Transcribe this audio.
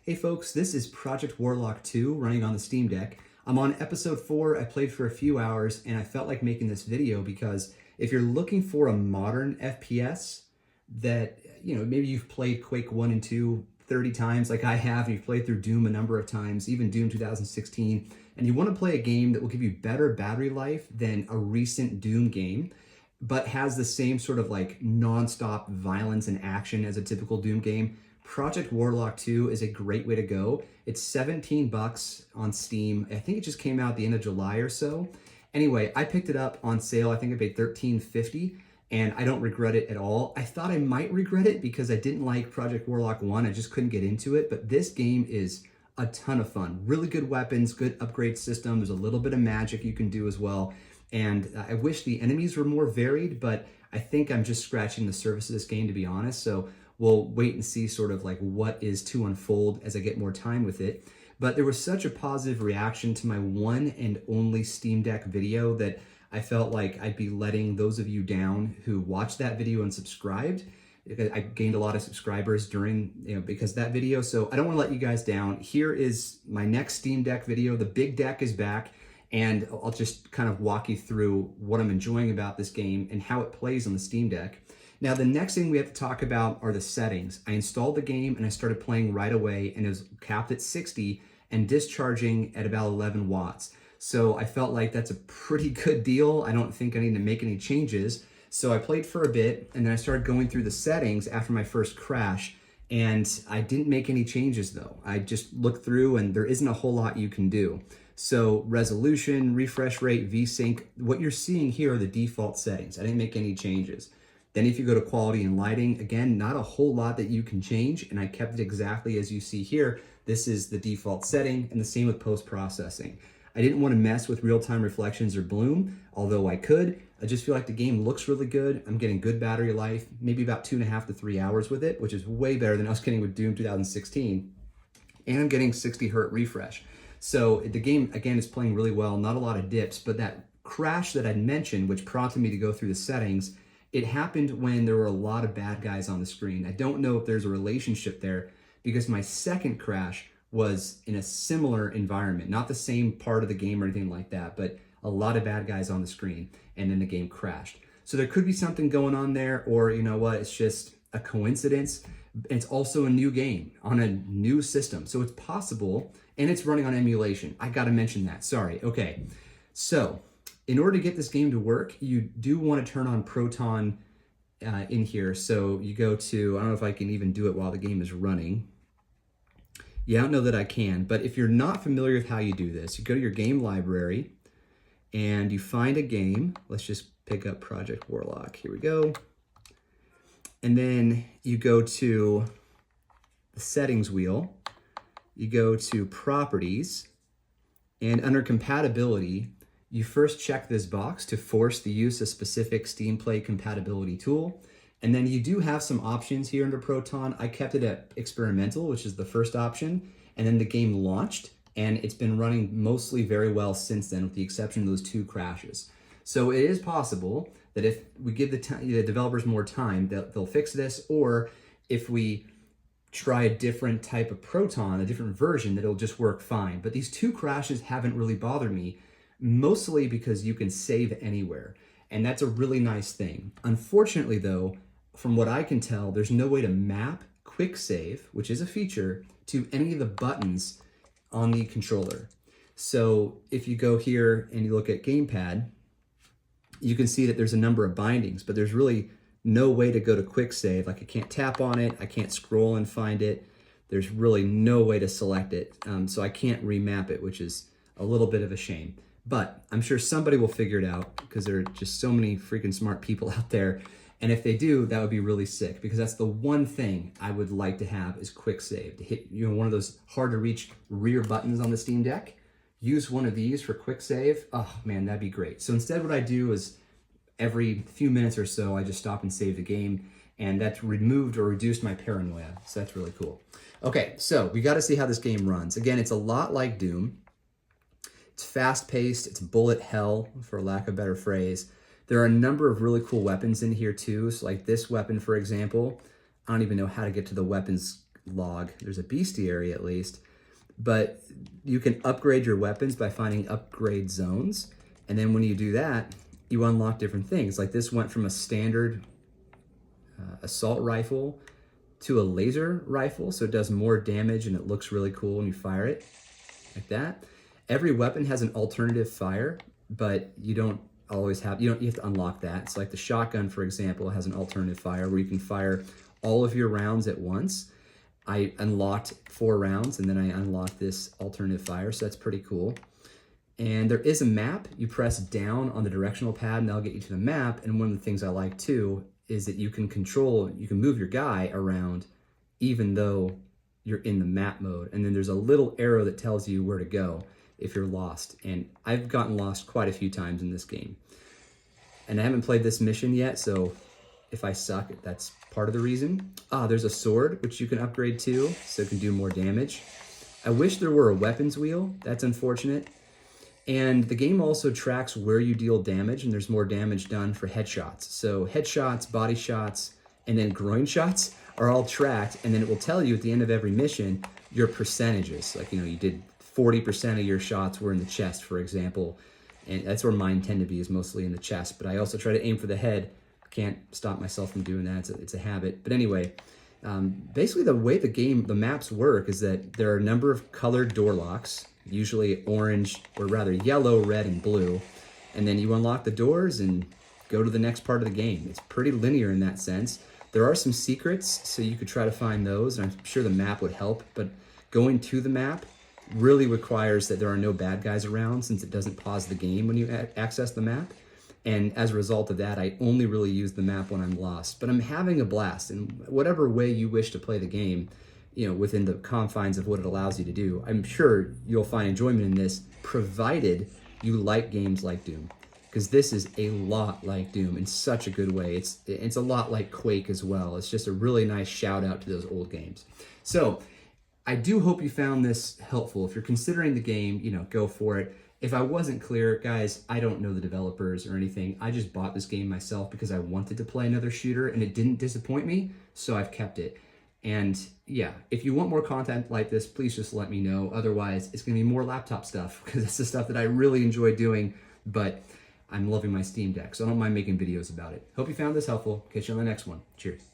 Hey folks, this is Project Warlock 2 running on the Steam Deck. I'm on episode 4, I played for a few hours, and I felt like making this video because if you're looking for a modern FPS that, maybe you've played Quake 1 and 2 30 times like I have, and you've played through Doom a number of times, even Doom 2016, and you want to play a game that will give you better battery life than a recent Doom game, but has the same sort of like non-stop violence and action as a typical Doom game, Project Warlock 2 is a great way to go. It's $17 on Steam. I think it just came out at the end of July or so. Anyway, I picked it up on sale. I think I paid $13.50, and I don't regret it at all. I thought I might regret it because I didn't like Project Warlock 1. I just couldn't get into it, but this game is a ton of fun. Really good weapons, good upgrade system. There's a little bit of magic you can do as well. And I wish the enemies were more varied, but I think I'm just scratching the surface of this game, to be honest. So we'll wait and see sort of like what is to unfold as I get more time with it. But there was such a positive reaction to my one and only Steam Deck video that I felt like I'd be letting those of you down who watched that video and subscribed. I gained a lot of subscribers during, because of that video. So I don't want to let you guys down. Here is my next Steam Deck video. The big deck is back, and I'll just kind of walk you through what I'm enjoying about this game and how it plays on the Steam Deck. Now, the next thing we have to talk about are the settings. I installed the game and I started playing right away, and it was capped at 60 and discharging at about 11 watts. So I felt like that's a pretty good deal. I don't think I need to make any changes. So I played for a bit, and then I started going through the settings after my first crash, and I didn't make any changes though. I just looked through and there isn't a whole lot you can do. So resolution, refresh rate, VSync, what you're seeing here are the default settings. I didn't make any changes. Then if you go to quality and lighting, again, not a whole lot that you can change, and I kept it exactly as you see here. This is the default setting, and the same with post-processing. I didn't want to mess with real-time reflections or bloom, although I could. I just feel like the game looks really good. I'm getting good battery life, maybe about 2.5 to 3 hours with it, which is way better than I was getting with Doom 2016. And I'm getting 60 hertz refresh. So the game, again, is playing really well, not a lot of dips, but that crash that I mentioned, which prompted me to go through the settings, it happened when there were a lot of bad guys on the screen. I don't know if there's a relationship there because my second crash was in a similar environment, not the same part of the game or anything like that, but a lot of bad guys on the screen, and then the game crashed. So there could be something going on there, or you know what, it's just a coincidence. It's also a new game on a new system, so it's possible, and it's running on emulation. I gotta mention that, sorry. Okay, so in order to get this game to work, you do want to turn on Proton in here. So you go to, I don't know if I can even do it while the game is running. Yeah, I don't know that I can, but if you're not familiar with how you do this, you go to your game library and you find a game. Let's just pick up Project Warlock. Here we go. And then you go to the settings wheel. You go to properties, and under compatibility, you first check this box to force the use of specific Steam Play compatibility tool. And then you do have some options here under Proton. I kept it at experimental, which is the first option. And then the game launched, and it's been running mostly very well since then, with the exception of those 2 crashes. So it is possible that if we give the developers more time, they'll fix this, or if we try a different type of Proton, a different version, that it'll just work fine. But these 2 crashes haven't really bothered me, mostly because you can save anywhere, and that's a really nice thing. Unfortunately though, from what I can tell, there's no way to map quick save, which is a feature, to any of the buttons on the controller. So if you go here and you look at gamepad, you can see that there's a number of bindings, but there's really no way to go to quick save. Like I can't tap on it, I can't scroll and find it. There's really no way to select it. So I can't remap it, which is a little bit of a shame. But I'm sure somebody will figure it out because there are just so many freaking smart people out there. And if they do, that would be really sick, because that's the one thing I would like to have is quick save. To hit one of those hard to reach rear buttons on the Steam Deck, use one of these for quick save. Oh man, that'd be great. So instead what I do is every few minutes or so, I just stop and save the game, and that's removed or reduced my paranoia. So that's really cool. Okay, so we got to see how this game runs. Again, it's a lot like Doom. It's fast-paced, it's bullet hell, for lack of a better phrase. There are a number of really cool weapons in here too. So like this weapon, for example, I don't even know how to get to the weapons log. There's a bestiary at least, but you can upgrade your weapons by finding upgrade zones. And then when you do that, you unlock different things. Like this went from a standard assault rifle to a laser rifle, so it does more damage and it looks really cool when you fire it like that. Every weapon has an alternative fire, but you don't always have, you have to unlock that. So like the shotgun, for example, has an alternative fire where you can fire all of your rounds at once. I unlocked 4 rounds and then I unlocked this alternative fire, so that's pretty cool. And there is a map. You press down on the directional pad and that'll get you to the map. And one of the things I like too is that you can move your guy around even though you're in the map mode. And then there's a little arrow that tells you where to go if you're lost. And I've gotten lost quite a few times in this game. And I haven't played this mission yet, so if I suck, that's part of the reason. There's a sword, which you can upgrade too, so it can do more damage. I wish there were a weapons wheel. That's unfortunate. And the game also tracks where you deal damage, and there's more damage done for headshots. So headshots, body shots, and then groin shots are all tracked, and then it will tell you at the end of every mission your percentages. Like, you did 40% of your shots were in the chest, for example, and that's where mine tend to be, is mostly in the chest. But I also try to aim for the head. Can't stop myself from doing that. It's a habit. But anyway, basically the way the maps work is that there are a number of colored door locks, usually orange, or rather yellow, red, and blue. And then you unlock the doors and go to the next part of the game. It's pretty linear in that sense. There are some secrets, so you could try to find those, and I'm sure the map would help, but going to the map really requires that there are no bad guys around, since it doesn't pause the game when you access the map. And as a result of that, I only really use the map when I'm lost. But I'm having a blast, and whatever way you wish to play the game, within the confines of what it allows you to do, I'm sure you'll find enjoyment in this, provided you like games like Doom. Because this is a lot like Doom in such a good way. It's a lot like Quake as well. It's just a really nice shout out to those old games. So I do hope you found this helpful. If you're considering the game, go for it. If I wasn't clear, guys, I don't know the developers or anything. I just bought this game myself because I wanted to play another shooter, and it didn't disappoint me, so I've kept it. And yeah, if you want more content like this, please just let me know. Otherwise, it's going to be more laptop stuff, because it's the stuff that I really enjoy doing, but I'm loving my Steam Deck, so I don't mind making videos about it. Hope you found this helpful. Catch you on the next one. Cheers.